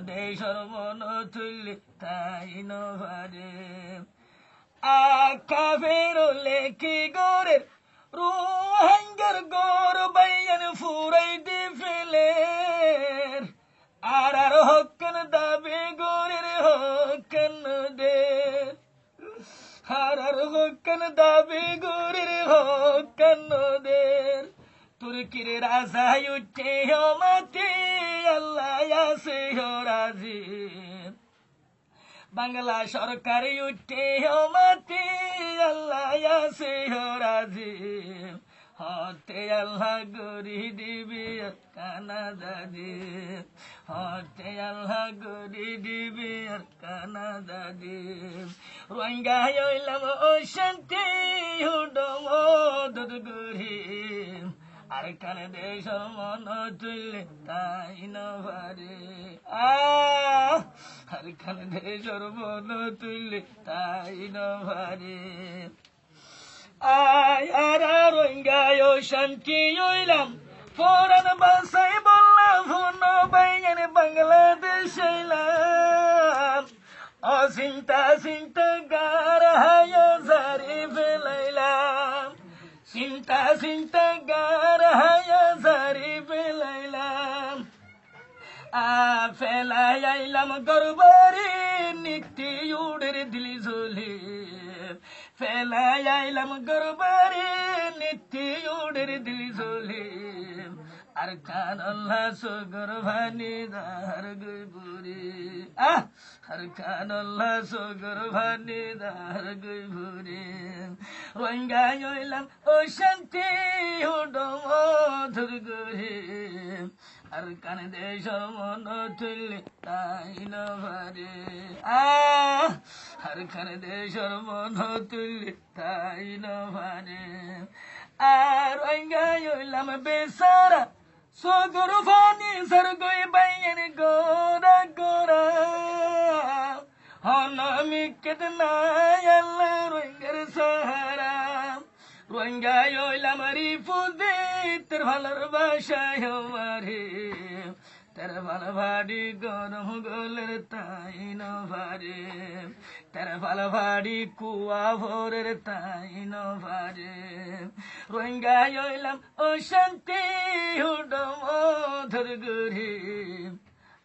দেশর মন তুললে তাই নভারে আকা বেরোলে কি গোরের রোহাঙ্গার গোর বাইয়ান ফুরাই দি ফেলে আর হকেন দাবি গোরের হকেন দে আর হকেন দাবি গোরের হকেন দে তুর্কির রাজা উঠে মাতি আল্লাহ আছে রাজি বাংলা সরকার উঠে মাতি আল্লাহ আছে রাজি হতে আল্লাহ গরি দিবি কানা দাদি হতে আল্লাহ গরি দিবি কানা দাদি রোহিঙ্গা হইলাম ও শান্তি হুডম দুধ গুরি আর কানে দেশর মন তুললে তাই নভারে আর কানে দেশর মন তুললে তাই নভারে আর রোহিঙ্গায় শান্তি হইলাম ফোরান বাসাই বললাম ফোন বাইগানে বাংলাদেশ হইলাম অচিন্তা চিন্তা গার হায়া জারি ফেলাইলাম চিন্তা চিন্তা গার হায়া জারি ফেলাইলাম ফেলাই আইলাম গরবারি নিত্যি উড়ের দিলি ঝুলি ফেলাই আইলাম গরবারি নিত্যি উড়ের দিলি ঝুলি আর কানল্লা সুগর ভানি দার গুইবুরি আর কানল্লা সুগর ভানি দার গুইবুরি রোহিঙ্গা হইলাম ও শান্তি হুডম ধুরগুরি আর কানে দেশর মন তুললে তাই নভারে আর কানে দেশর মন তুললে তাই নভারে আর রোহিঙ্গা হইলাম বেসারা সগর ফানি সরগই বাইয়ের গোরা গোরা হনমি কেতনা আল্লাহ রোহিঙ্গার সাহারা রোহিঙ্গা হইলাম রিফুজি তোর ভালোর বাসায় মারে তার ভালো ভাড়ি গরম গোলের তাই নভারে তার ভালো ভাড়ি কুয়া ভোরের তাই নভারে রোহিঙ্গা হইলাম ও শান্তি হুডম ধরগুরি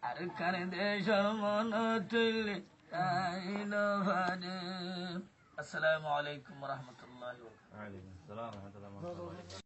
আর কানে দেশর মন তুললে তাই নভারে আসসালামু আলাইকুম রহমতুল্লাহ।